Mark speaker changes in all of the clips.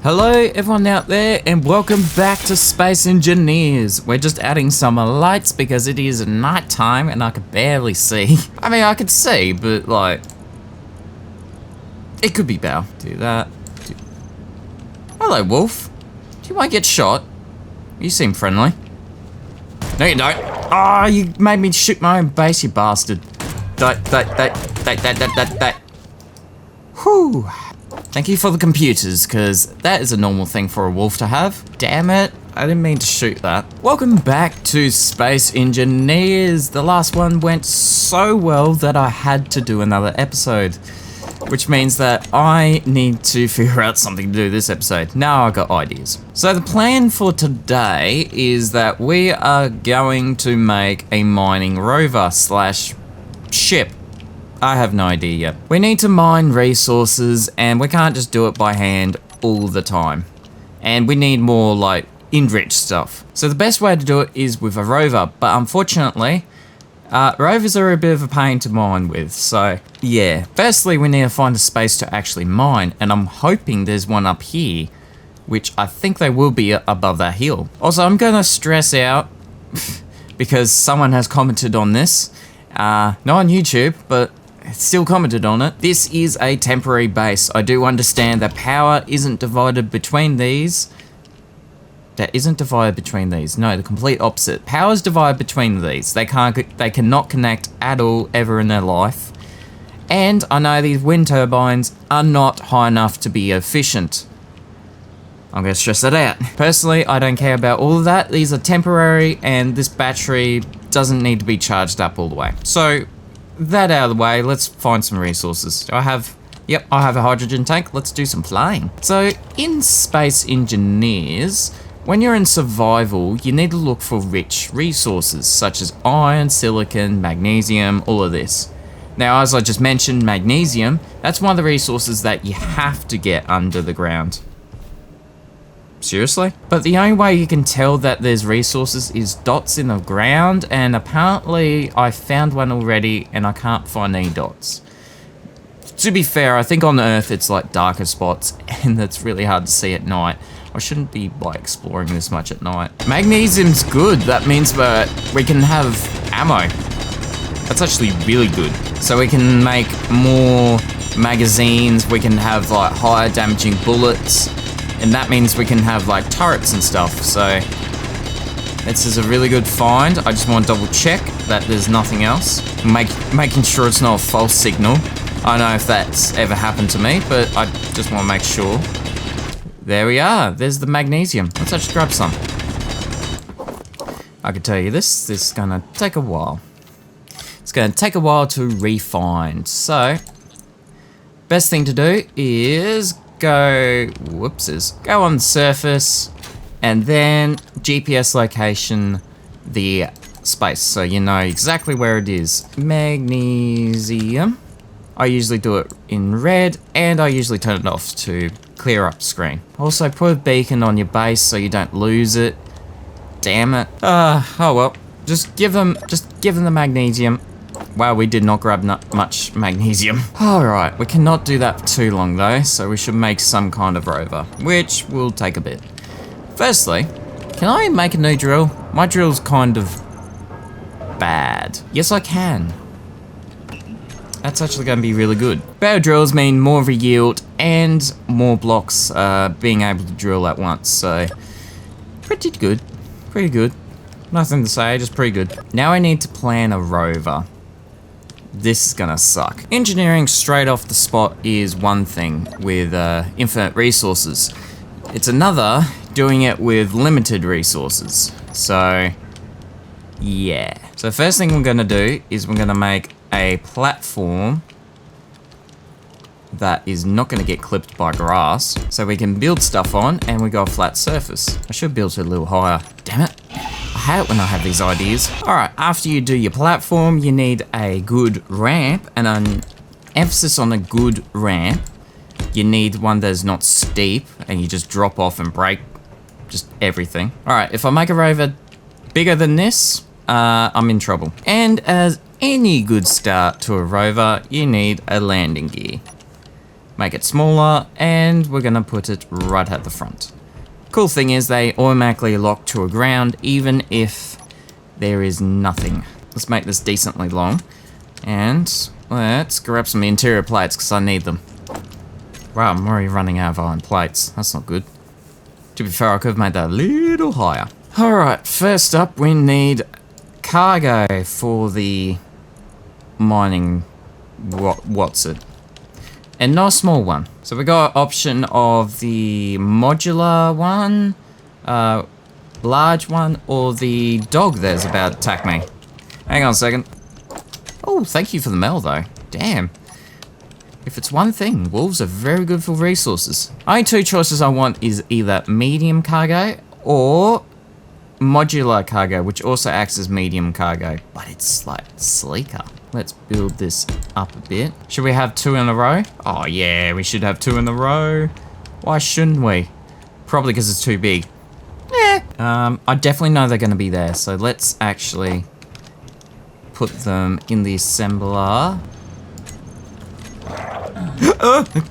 Speaker 1: Hello everyone out there and welcome back to Space Engineers. We're just adding some lights because it is night time and I can barely see. I mean, I could see, but like, it could be better. Do that. Hello, Wolf. Do you want to get shot? You seem friendly. No, you don't. Oh, you made me shoot my own base, you bastard. Whew. Thank you for the computers, because that is a normal thing for a wolf to have. Damn it, I didn't mean to shoot that. Welcome back to Space Engineers. The last one went so well that I had to do another episode, which means that I need to figure out something to do this episode. Now I got ideas. So the plan for today is that we are going to make a mining rover slash ship. I have no idea yet. We need to mine resources and we can't just do it by hand all the time. And we need more like enriched stuff. So the best way to do it is with a rover, but unfortunately, rovers are a bit of a pain to mine with. So yeah, firstly we need to find a space to actually mine, and I'm hoping there's one up here, which I think they will be above that hill. Also, I'm gonna stress out because someone has commented on this, not on YouTube, but still commented on it. This is a temporary base. I do understand that power isn't divided between these. That isn't divided between these. No, the complete opposite. Power's divided between these. They cannot connect at all ever in their life. And I know these wind turbines are not high enough to be efficient. I'm gonna stress that out. Personally, I don't care about all of that. These are temporary and this battery doesn't need to be charged up all the way. So that out of the way, let's find some resources. I have a hydrogen tank. Let's do some flying. So in Space Engineers, when you're in survival, you need to look for rich resources such as iron, silicon, magnesium, all of this. Now, as I just mentioned, magnesium, that's one of the resources that you have to get under the ground. Seriously? But the only way you can tell that there's resources is dots in the ground, and apparently I found one already and I can't find any dots. To be fair, I think on Earth it's like darker spots and it's really hard to see at night. I shouldn't be like exploring this much at night. Magnesium's good. That means that we can have ammo. That's actually really good. So we can make more magazines, we can have like higher damaging bullets, and that means we can have like turrets and stuff. So this is a really good find. I just want to double check that there's nothing else. Making sure it's not a false signal. I don't know if that's ever happened to me, but I just want to make sure. There we are. There's the magnesium. Let's actually grab some. I can tell you this is gonna take a while. It's gonna take a while to refine. So best thing to do is go on the surface and then GPS location the space so you know exactly where it is. Magnesium. I usually do it in red and I usually turn it off to clear up screen. Also put a beacon on your base so you don't lose it. Damn it. Oh well. Just give them the magnesium. Wow, we did not grab much magnesium. Alright, we cannot do that for too long though, so we should make some kind of rover, which will take a bit. Firstly, can I make a new drill? My drill's kind of bad. Yes, I can. That's actually going to be really good. Better drills mean more of a yield and more blocks being able to drill at once, so pretty good. Pretty good. Nothing to say, just pretty good. Now I need to plan a rover. This is gonna suck. Engineering straight off the spot is one thing with infinite resources. It's another doing it with limited resources. So yeah. So first thing we're gonna do is we're gonna make a platform that is not gonna get clipped by grass, so we can build stuff on and we got a flat surface. I should build it a little higher. Damn it. I hate when I have these ideas. Alright, after you do your platform, you need a good ramp, and an emphasis on a good ramp. You need one that is not steep, and you just drop off and break just everything. Alright, if I make a rover bigger than this, I'm in trouble. And as any good start to a rover, you need a landing gear. make it smaller, and we're gonna put it right at the front. Cool thing is they automatically lock to a ground even if there is nothing. Let's make this decently long, and let's grab some interior plates because I need them. Wow, I'm already running out of iron plates. That's not good. To be fair, I could have made that a little higher. Alright, first up we need cargo for the mining, what's it? And not a small one. So we got option of the modular one, large one, or the dog that's about to attack me. Hang on a second. Oh, thank you for the mail though. Damn. If it's one thing, wolves are very good for resources. Only two choices I want is either medium cargo or modular cargo, which also acts as medium cargo, but it's like sleeker. Let's build this up a bit. Should we have 2 in a row? Oh yeah, we should have 2 in a row. Why shouldn't we? Probably because it's too big. I definitely know they're going to be there, so let's actually put them in the assembler.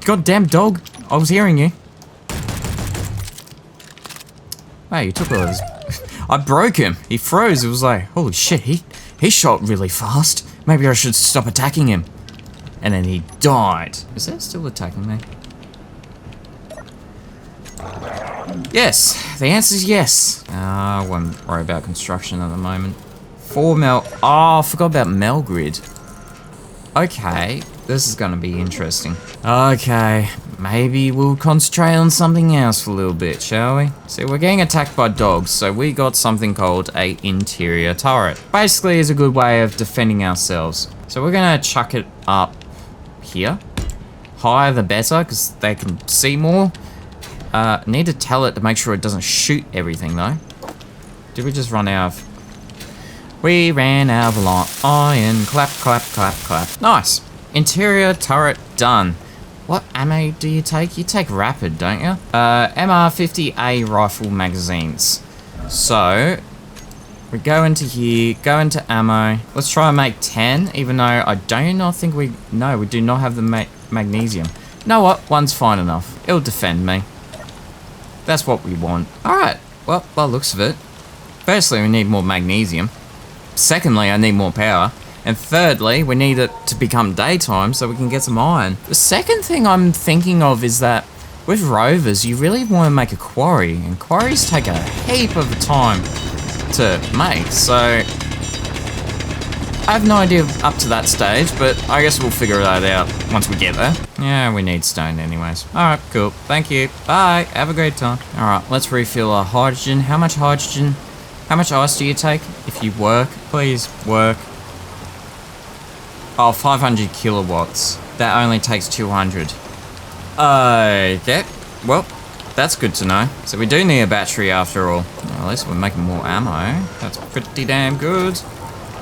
Speaker 1: Goddamn dog! I was hearing you. Wow, you took all of his... I broke him. He froze. It was like, holy shit, he shot really fast. Maybe I should stop attacking him. And then he died. Is that still attacking me? Yes. The answer is yes. I won't worry about construction at the moment. 4 mil. Oh, I forgot about Melgrid. Okay. This is going to be interesting. Okay. Maybe we'll concentrate on something else for a little bit, shall we? See, we're getting attacked by dogs, so we got something called a interior turret. Basically, is a good way of defending ourselves. So we're gonna chuck it up here. Higher the better, because they can see more. Need to tell it to make sure it doesn't shoot everything, though. Did we just run out of... We ran out of iron. Clap, clap, clap, clap. Nice. Interior turret done. What ammo do you take? You take rapid, don't you? MR50A rifle magazines. So, we go into here, go into ammo. Let's try and make 10, even though I do not think we... No, we do not have the magnesium. You know what? One's fine enough. It'll defend me. That's what we want. Alright, well, by the looks of it. Firstly, we need more magnesium. Secondly, I need more power. And thirdly, we need it to become daytime so we can get some iron. The second thing I'm thinking of is that with rovers, you really want to make a quarry. And quarries take a heap of time to make. So I have no idea up to that stage, but I guess we'll figure that out once we get there. Yeah, we need stone anyways. Alright, cool. Thank you. Bye. Have a great time. Alright, let's refill our hydrogen. How much hydrogen? How much ice do you take if you work? Please work. Oh, 500 kilowatts. That only takes 200. Okay. Well, that's good to know. So we do need a battery after all. Well, at least we're making more ammo. That's pretty damn good.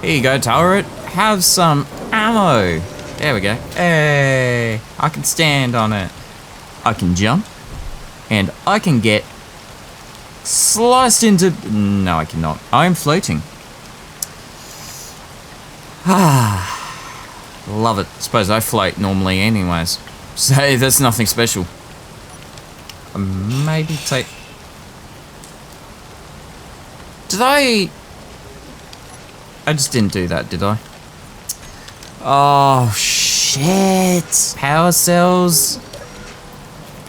Speaker 1: Here you go, turret. Have some ammo. There we go. Hey, I can stand on it. I can jump. And I can get sliced into... No, I cannot. I'm floating. Ah. Love it. Suppose I float normally anyways. So that's nothing special. Maybe take... Did I just didn't do that, did I? Oh, shit. Power cells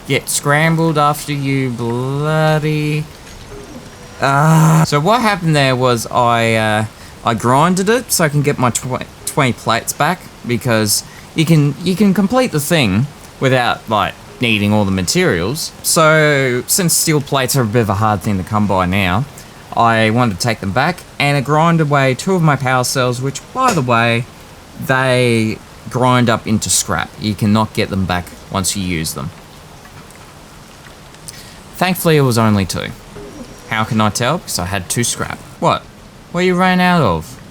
Speaker 1: get scrambled after you bloody... So what happened there was I grinded it so I can get my 20 plates back, because you can complete the thing without like needing all the materials. So since steel plates are a bit of a hard thing to come by now, I wanted to take them back, and I grinded away 2 of my power cells, which by the way, they grind up into scrap. You cannot get them back once you use them. Thankfully it was only 2. How can I tell? Because I had 2 scrap. What? What you ran out of?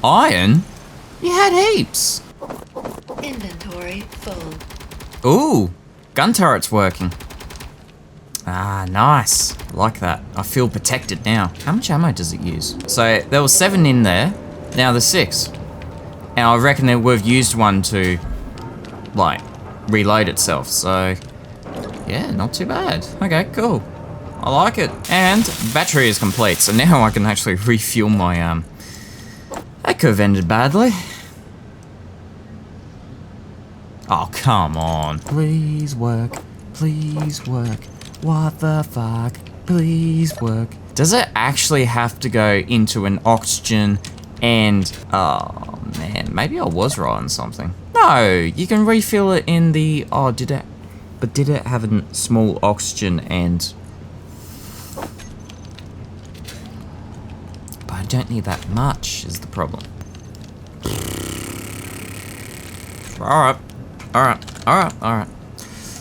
Speaker 1: Iron? You had heaps.
Speaker 2: Inventory full.
Speaker 1: Ooh, gun turret's working. Ah, nice. I like that. I feel protected now. How much ammo does it use? So there was 7 in there. Now there's 6. And I reckon it would have used one to, like, reload itself. So, yeah, not too bad. Okay, cool. I like it. And battery is complete, so now I can actually refuel my, That could have ended badly. Oh, come on. Please work. Please work. What the fuck? Please work. Does it actually have to go into an oxygen and... Oh, man. Maybe I was right on something. No, you can refill it in the... Oh, did it... But did it have a small oxygen and... But I don't need that much, is the problem. Alright. Alright.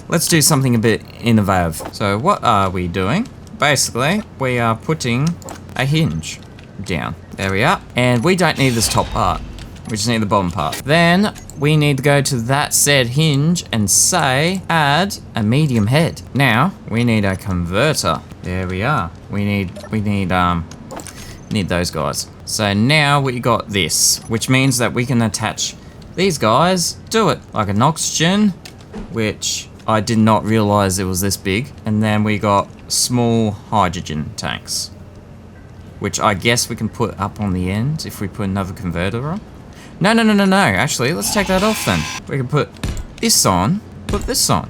Speaker 1: Let's do something a bit innovative. So what are we doing? Basically, we are putting a hinge down. There we are. And we don't need this top part. We just need the bottom part. Then we need to go to that said hinge and say, add a medium head. Now we need a converter. There we are. We need those guys. So now we got this, which means that we can attach these guys to it, like an oxygen, which I did not realize it was this big. And then we got small hydrogen tanks, which I guess we can put up on the end if we put another converter on. No. Actually, let's take that off then. We can put this on, put this on.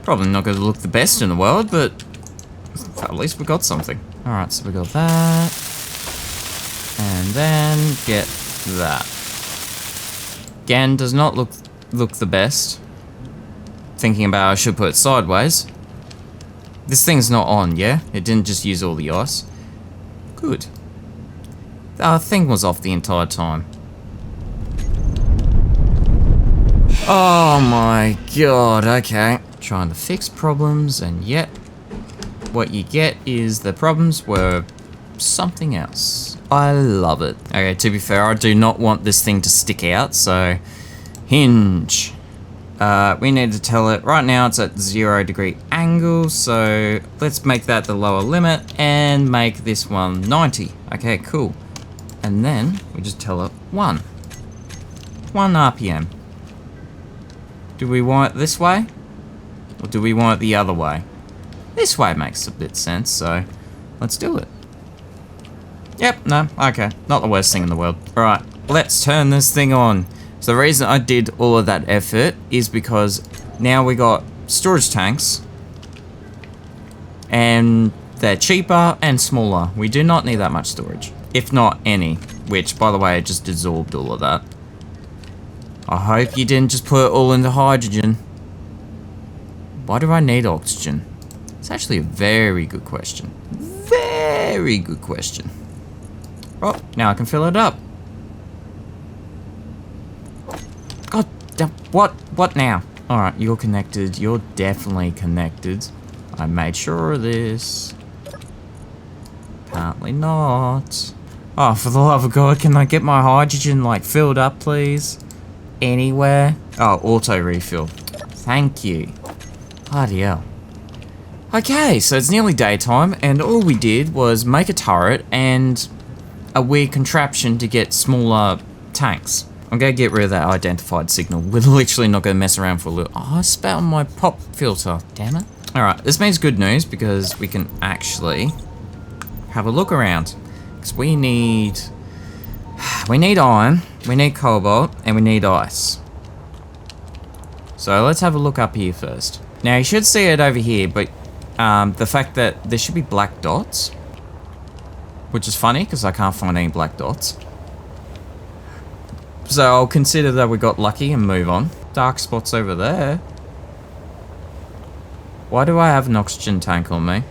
Speaker 1: Probably not going to look the best in the world, but at least we got something. Alright, so we got that. And then get that. Again, does not look the best. Thinking about I should put it sideways. This thing's not on, yeah? It didn't just use all the ice. Good. The thing was off the entire time. Oh my god, okay. Trying to fix problems, and yet what you get is the problems were something else. I love it. Okay, to be fair, I do not want this thing to stick out, so hinge. We need to tell it right now it's at 0 degree angle, so let's make that the lower limit and make this one 90. Okay, cool. And then we just tell it 1 RPM. Do we want it this way? Or do we want it the other way? This way makes a bit sense, so let's do it. Yep, no, okay. Not the worst thing in the world. Alright, let's turn this thing on. So the reason I did all of that effort is because now we got storage tanks. And they're cheaper and smaller. We do not need that much storage. If not any. Which, by the way, it just absorbed all of that. I hope you didn't just put it all into hydrogen. Why do I need oxygen? It's actually a very good question. Very good question. Oh, now I can fill it up. God damn, what now? Alright, you're connected. You're definitely connected. I made sure of this. Apparently not. Oh, for the love of God, can I get my hydrogen, like, filled up, please? Anywhere? Oh, auto refill. Thank you. Bloody hell. Okay, so it's nearly daytime, and all we did was make a turret and a weird contraption to get smaller tanks. I'm gonna get rid of that identified signal. We're literally not gonna mess around for a little. Oh, I spat on my pop filter. Damn it. Alright, this means good news because we can actually have a look around. Because we need iron, we need cobalt, and we need ice. So let's have a look up here first. Now you should see it over here, but the fact that there should be black dots, which is funny because I can't find any black dots. So I'll consider that we got lucky and move on. Dark spots over there. Why do I have an oxygen tank on me?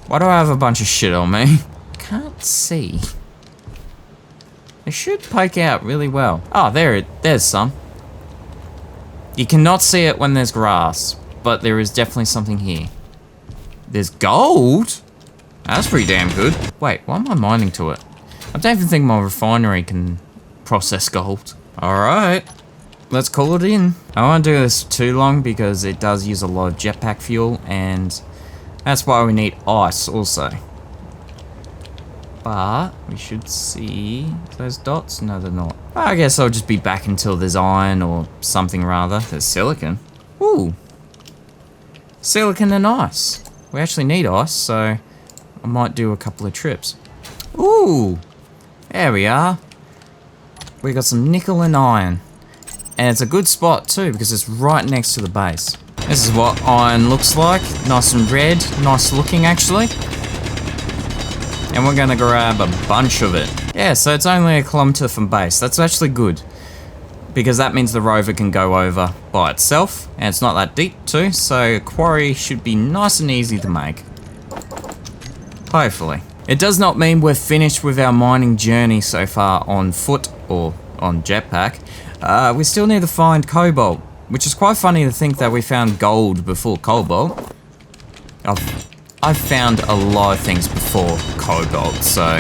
Speaker 1: Why do I have a bunch of shit on me? Can't see. It should poke out really well. Oh, there's some. You cannot see it when there's grass, but there is definitely something here. There's gold? That's pretty damn good. Wait, why am I mining to it? I don't even think my refinery can process gold. Alright, let's call it in. I won't do this too long because it does use a lot of jetpack fuel, and that's why we need ice also. But we should see those dots. No, they're not. I guess I'll just be back until there's iron or something rather. There's silicon. Ooh. Silicon and ice. We actually need ice, so I might do a couple of trips. Ooh. There we are. We got some nickel and iron. And it's a good spot too because it's right next to the base. This is what iron looks like. Nice and red. Nice looking actually. And we're gonna grab a bunch of it. Yeah, so it's only 1 kilometer from base. That's actually good. Because that means the rover can go over by itself. And it's not that deep too, so quarry should be nice and easy to make. Hopefully. It does not mean we're finished with our mining journey so far on foot or on jetpack. We still need to find cobalt, which is quite funny to think that we found gold before cobalt. I've found a lot of things before cobalt, so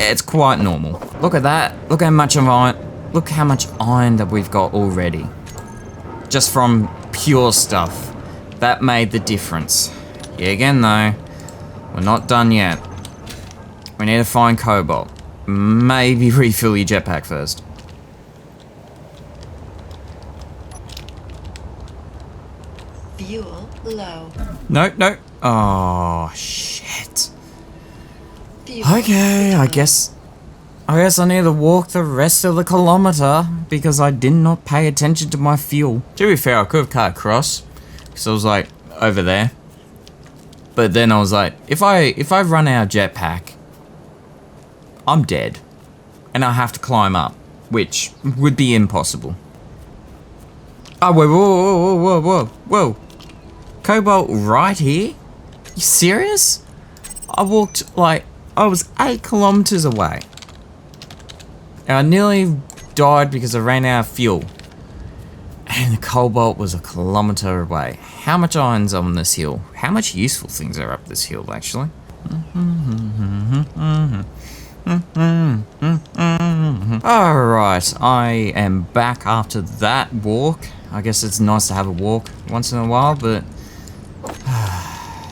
Speaker 1: it's quite normal. Look at that. Look how much iron. Look how much iron that we've got already. Just from pure stuff. That made the difference. Yeah, again though, we're not done yet. We need to find cobalt. Maybe refill your jetpack first.
Speaker 2: Fuel low.
Speaker 1: No. Oh, shit.
Speaker 2: Fuel
Speaker 1: Okay, I guess I need to walk the rest of the kilometer because I did not pay attention to my fuel. To be fair, I could have cut across because I was like over there. But then I was like, if I run out of jetpack, I'm dead. And I have to climb up, which would be impossible. Oh, whoa. Cobalt right here? You serious? I walked like, I was 8 kilometers away. And I nearly died because I ran out of fuel. And the cobalt was 1 kilometer away. How much iron's on this hill? How much useful things are up this hill, actually? Alright, I am back after that walk. I guess it's nice to have a walk once in a while, but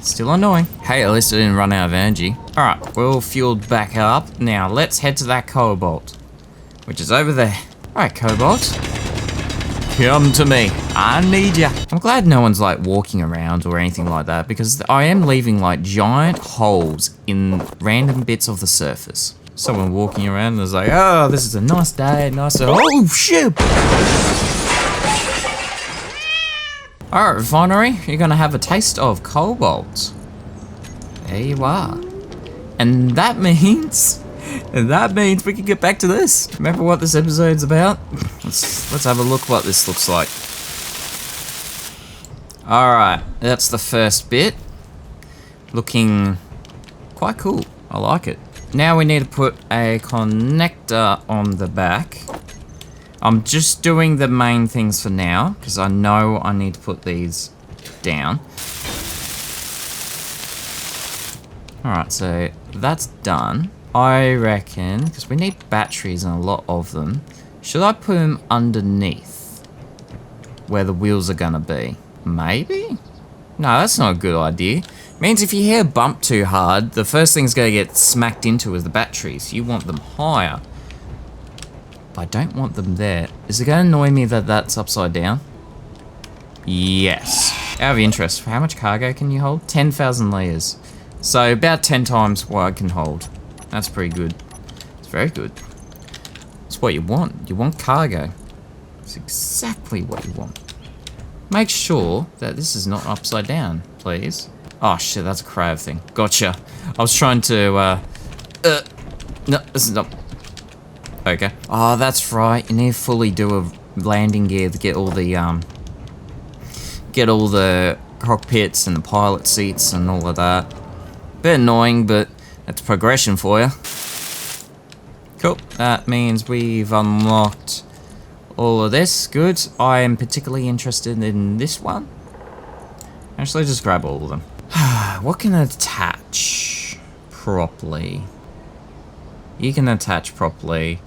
Speaker 1: still annoying. Hey, at least I didn't run out of energy. Alright, we're all fueled back up. Now, let's head to that cobalt, which is over there. Alright, cobalt. Come to me. I need ya. I'm glad no one's like walking around or anything like that because I am leaving like giant holes in random bits of the surface. Someone walking around and is like, oh, this is a nice day, oh shit. Alright, refinery, you're gonna have a taste of cobalt. There you are. And that means we can get back to this. Remember what this episode's about? Let's have a look what this looks like. Alright, that's the first bit. Looking quite cool. I like it. Now we need to put a connector on the back. I'm just doing the main things for now, because I know I need to put these down. Alright, so that's done. I reckon, because we need batteries and a lot of them, should I put them underneath where the wheels are gonna be? Maybe? No, that's not a good idea. Means if you hear a bump too hard, the first thing's gonna get smacked into is the batteries. You want them higher. I don't want them there. Is it gonna annoy me that that's upside down? Yes. Out of interest, how much cargo can you hold? 10,000 litres. So about 10 times what I can hold. That's pretty good. It's very good. It's what you want. You want cargo. It's exactly what you want. Make sure that this is not upside down, please. Oh shit, that's a crab thing. Gotcha. I was trying to, no, this is not. Okay. Oh, that's right. You need to fully do a landing gear to get all the cockpits and the pilot seats and all of that. Bit annoying, but that's progression for you. Cool. That means we've unlocked all of this. Good. I am particularly interested in this one. Actually, just grab all of them. What can attach properly? You can attach properly.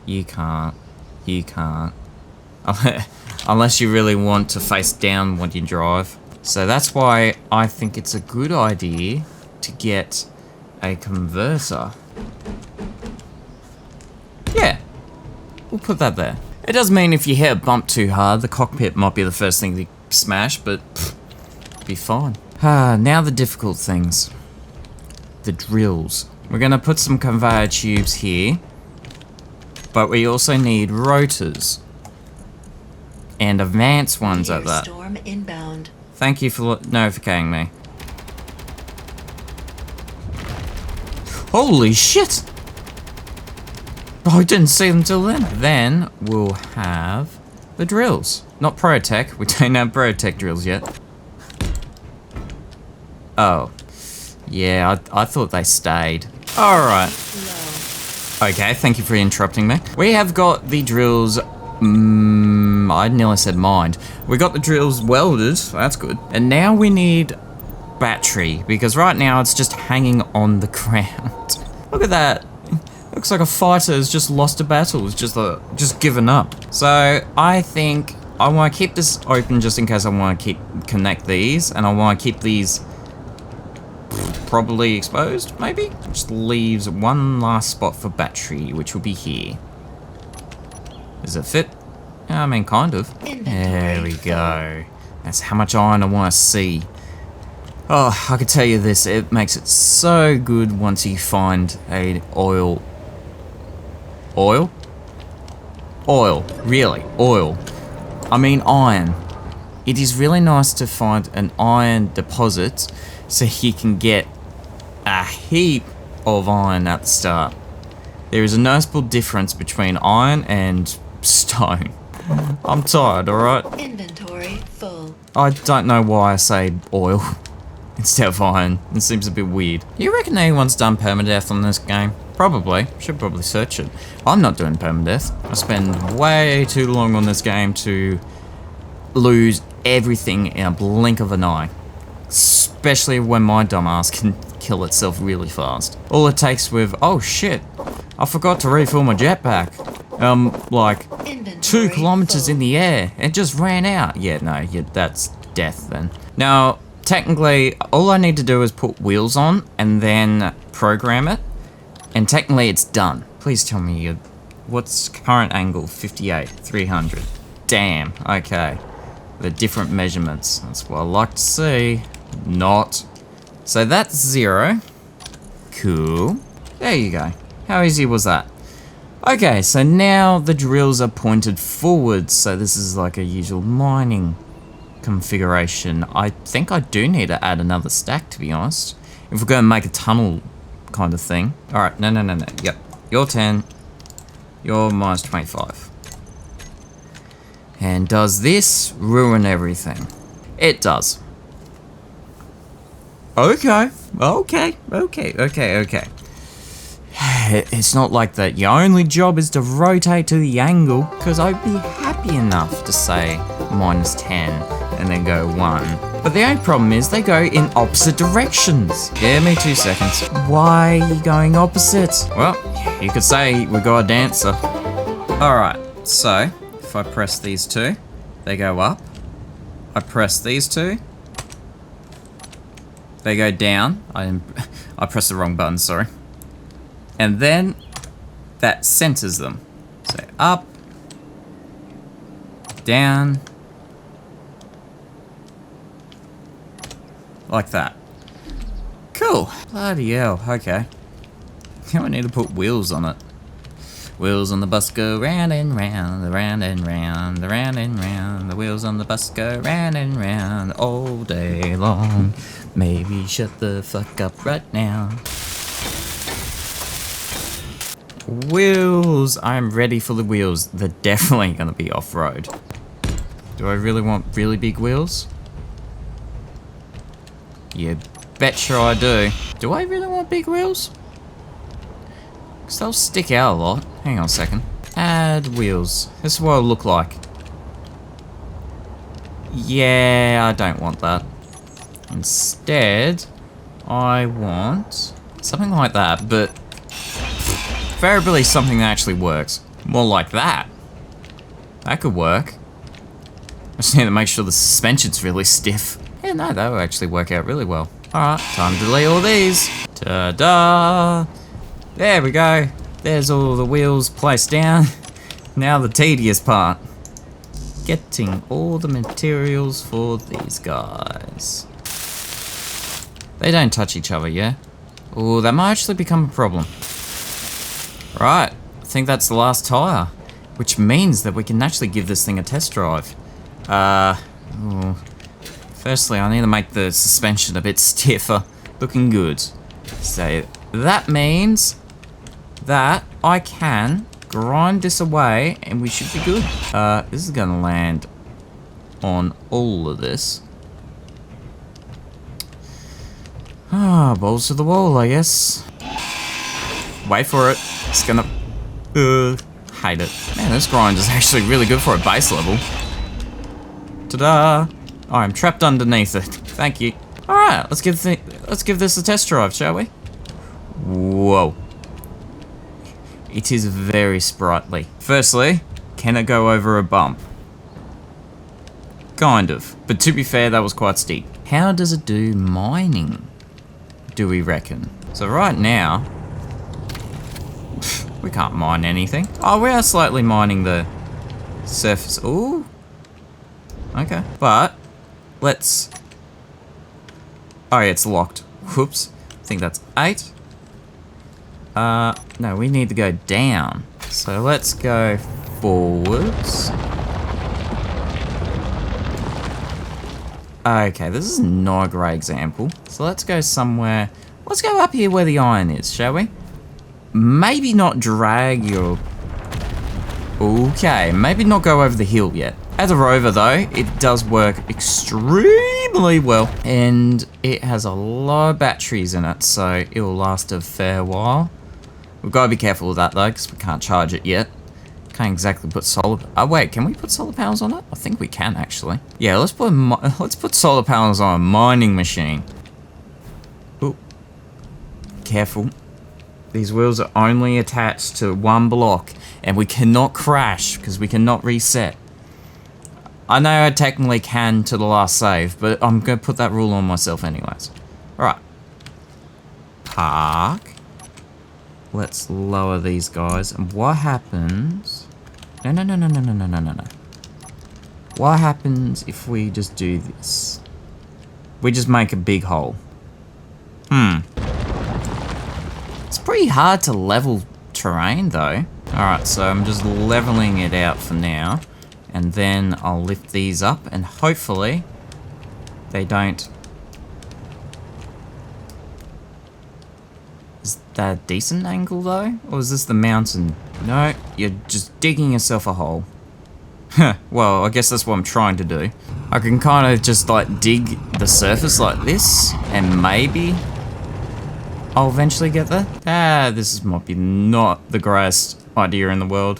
Speaker 1: You can't. You can't. Unless you really want to face down when you drive. So that's why I think it's a good idea to get a converter. Yeah, we'll put that there. It does mean if you hit a bump too hard, the cockpit might be the first thing to smash, but be fine. Now the difficult things. The drills. We're gonna put some conveyor tubes here, but we also need rotors. And advanced ones at that.
Speaker 2: Storm inbound.
Speaker 1: Thank you for notifying me. Holy shit! Oh, I didn't see them till then. Then we'll have the drills. Not Protec. We don't have Protec drills yet. Oh. Yeah, I thought they stayed. Alright. Okay, thank you for interrupting me. We have got the drills... I nearly said mined. We got the drills welded, so that's good. And now we need battery, because right now it's just hanging on the ground. Look at that. Looks like a fighter has just lost a battle. It's just given up. So I think I want to keep this open just in case I want to connect these, and I want to keep these probably exposed, maybe? Just leaves one last spot for battery, which will be here. Does it fit? I mean, kind of. There we go. That's how much iron I want to see. Oh, I can tell you this, it makes it so good once you find a oil. Oil? Oil, really, oil. I mean iron. It is really nice to find an iron deposit so you can get a heap of iron at the start. There is a noticeable difference between iron and stone. I'm tired, alright?
Speaker 2: Inventory full.
Speaker 1: I don't know why I say oil instead of iron. It seems a bit weird. You reckon anyone's done permadeath on this game? Probably. Should probably search it. I'm not doing permadeath. I spend way too long on this game to lose everything in a blink of an eye. Especially when my dumbass can kill itself really fast. All it takes with, oh shit, I forgot to refill my jetpack. Like,
Speaker 2: Inventory
Speaker 1: 2 kilometers
Speaker 2: full.
Speaker 1: in the air. It just ran out. Yeah, no, yeah, that's death then. Now, technically, all I need to do is put wheels on and then program it. And technically, it's done. Please tell me what's current angle? 58, 300. Damn, okay. The different measurements. That's what I like to see. Not. So that's 0. Cool. There you go. How easy was that? Okay, so now the drills are pointed forwards, so this is like a usual mining configuration. I think I do need to add another stack, to be honest. If we're going to make a tunnel kind of thing. Alright, no. Yep, you're 10. You're minus 25. And does this ruin everything? It does. Okay. It's not like that your only job is to rotate to the angle, because I'd be happy enough to say minus 10 and then go 1. But the only problem is they go in opposite directions. Give me 2 seconds. Why are you going opposite? Well, you could say we got a dancer. Alright, so if I press these 2, they go up. I press these 2. They go down. I pressed the wrong button, sorry. And then that centers them. So up, down, like that. Cool. Bloody hell, okay. Now I need to put wheels on it. Wheels on the bus go round and round, round and round, round and round. The wheels on the bus go round and round all day long. Maybe shut the fuck up right now. Wheels! I'm ready for the wheels. They're definitely gonna be off-road. Do I really want really big wheels? You betcha I do. Do I really want big wheels? Because they'll stick out a lot. Hang on a second. Add wheels. This is what it'll look like. Yeah, I don't want that. Instead, I want something like that, but preferably something that actually works. More like that. That could work. I just need to make sure the suspension's really stiff. Yeah, no, that will actually work out really well. Alright, time to delete all these. Ta-da! There we go. There's all the wheels placed down. Now the tedious part. Getting all the materials for these guys. They don't touch each other, yeah? Oh, that might actually become a problem. Right, I think that's the last tyre. Which means that we can actually give this thing a test drive. Firstly, I need to make the suspension a bit stiffer. Looking good. So, that means that I can grind this away and we should be good. This is gonna land on all of this. Balls to the wall, I guess. Wait for it. It's gonna... hate it. Man, this grind is actually really good for a base level. Ta-da! Oh, I'm trapped underneath it. Thank you. Alright, let's give this a test drive, shall we? Whoa. It is very sprightly. Firstly, can it go over a bump? Kind of. But to be fair, that was quite steep. How does it do mining, do we reckon? So right now, we can't mine anything. Oh, we are slightly mining the surface. Ooh. Okay. But, let's... Oh yeah, it's locked. Whoops. I think that's 8. No, we need to go down. So let's go forwards. Okay, this is not a great example. So let's go somewhere... Let's go up here where the iron is, shall we? Maybe not drag your... Okay, maybe not go over the hill yet. As a rover though, it does work extremely well. And it has a lot of batteries in it, so it will last a fair while. We've got to be careful with that though, because we can't charge it yet. Can't exactly put solar... Oh wait, can we put solar panels on it? I think we can actually. Yeah, let's put solar panels on a mining machine. Ooh. Careful. These wheels are only attached to one block, and we cannot crash, because we cannot reset. I know I technically can to the last save, but I'm going to put that rule on myself anyways. Alright. Park. Let's lower these guys. And what happens... No. What happens if we just do this? We just make a big hole. It's pretty hard to level terrain though. Alright, so I'm just leveling it out for now. And then I'll lift these up and hopefully they don't... Is that a decent angle though? Or is this the mountain? No, you're just digging yourself a hole. Well, I guess that's what I'm trying to do. I can kind of just like dig the surface like this and maybe I'll eventually get there. This might be not the greatest idea in the world.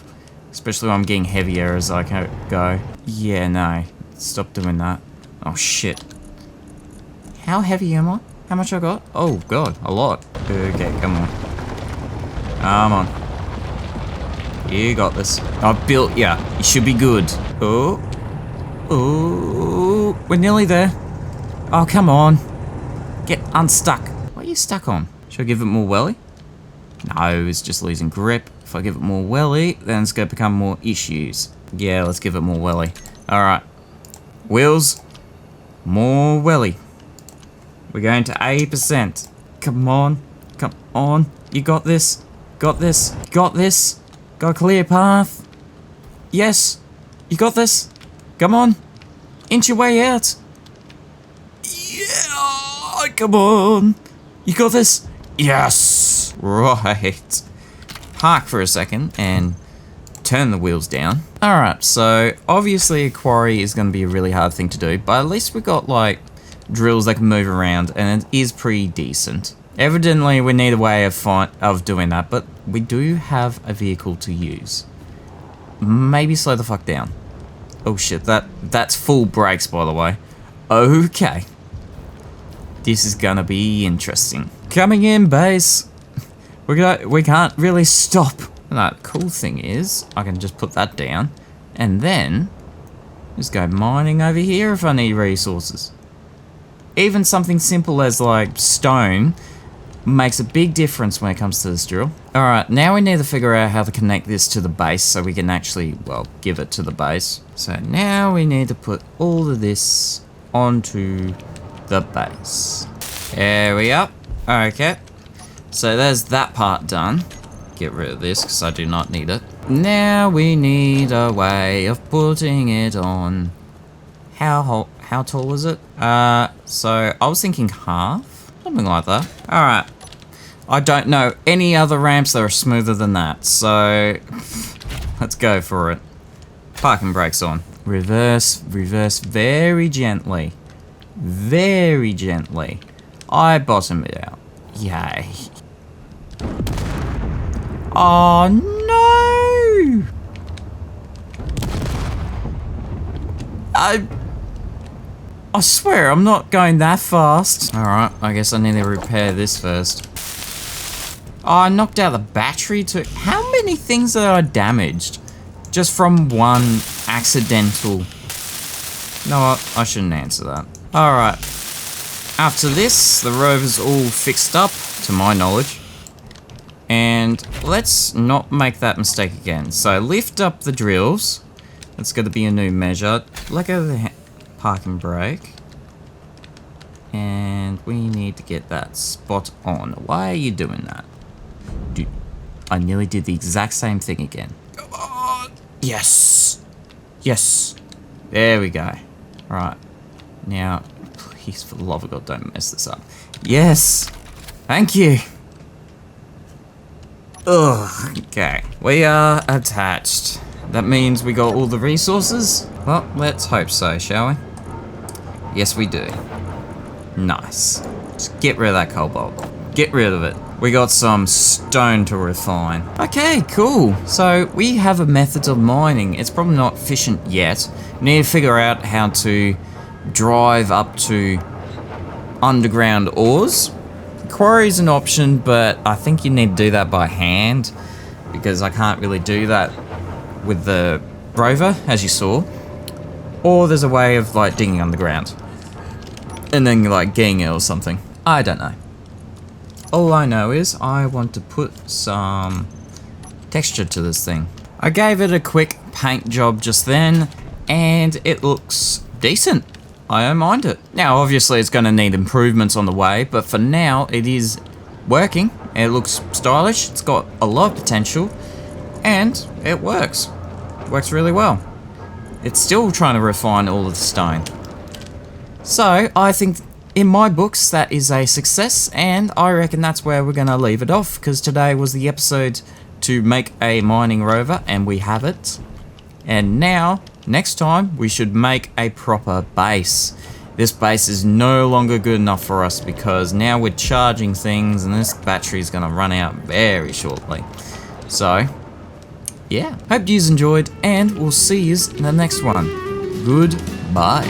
Speaker 1: Especially when I'm getting heavier as I go. Yeah, no. Stop doing that. Oh, shit. How heavy am I? How much I got? Oh, God. A lot. Okay, come on. Come on. You got this. I've built ya. You should be good. Oh. Oh. We're nearly there. Oh, come on. Get unstuck. What are you stuck on? Should I give it more welly? No, it's just losing grip. If I give it more welly, then it's going to become more issues. Yeah, let's give it more welly. Alright. Wheels. More welly. We're going to 80%. Come on. Come on. You got this. Got this. Got this. Got a clear path. Yes. You got this. Come on. Inch your way out. Yeah. Come on. You got this. Yes. Right. Park for a second and turn the wheels down. Alright, so obviously a quarry is going to be a really hard thing to do, but at least we got like drills that can move around and it is pretty decent. Evidently we need a way of doing that, but we do have a vehicle to use. Maybe slow the fuck down. Oh shit, that's full brakes by the way. Okay. This is gonna be interesting. Coming in, base. We can't really stop. No, the cool thing is, I can just put that down, and then just go mining over here if I need resources. Even something simple as like stone makes a big difference when it comes to this drill. Alright, now we need to figure out how to connect this to the base so we can actually, well, give it to the base. So now we need to put all of this onto the base. There we are. Okay. So there's that part done. Get rid of this because I do not need it. Now we need a way of putting it on. How tall is it? So I was thinking half. Something like that. Alright. I don't know any other ramps that are smoother than that, so let's go for it. Parking brakes on. Reverse, reverse very gently. Very gently. I bottom it out. Yay. Oh no! I swear I'm not going that fast. Alright, I guess I need to repair this first. Oh, I knocked out the battery too. How many things are damaged? Just from one accidental... You know what? I shouldn't answer that. Alright. After this, the Rover's all fixed up, to my knowledge. And let's not make that mistake again. So lift up the drills. That's going to be a new measure. Let go of the parking brake. And we need to get that spot on. Why are you doing that? Dude, I nearly did the exact same thing again. Come on! Yes! Yes! There we go. Right. Now, please, for the love of God, don't mess this up. Yes! Thank you! Ugh, okay. We are attached. That means we got all the resources? Well, let's hope so, shall we? Yes, we do. Nice. Just get rid of that cobalt. Get rid of it. We got some stone to refine. Okay, cool. So we have a method of mining. It's probably not efficient yet. We need to figure out how to drive up to underground ores. Quarry's an option, but I think you need to do that by hand because I can't really do that with the Rover, as you saw. Or there's a way of like digging underground and then like getting it or something. I don't know. All I know is I want to put some texture to this thing. I gave it a quick paint job just then and it looks decent. I don't mind it. Now obviously it's going to need improvements on the way, but for now it is working. It looks stylish, it's got a lot of potential and it works. Works really well. It's still trying to refine all of the stone. So I think in my books that is a success, and I reckon that's where we're going to leave it off because today was the episode to make a mining rover and we have it. And now, next time, we should make a proper base. This base is no longer good enough for us because now we're charging things and this battery is going to run out very shortly. So, yeah, hope you enjoyed and we'll see you in the next one. Goodbye.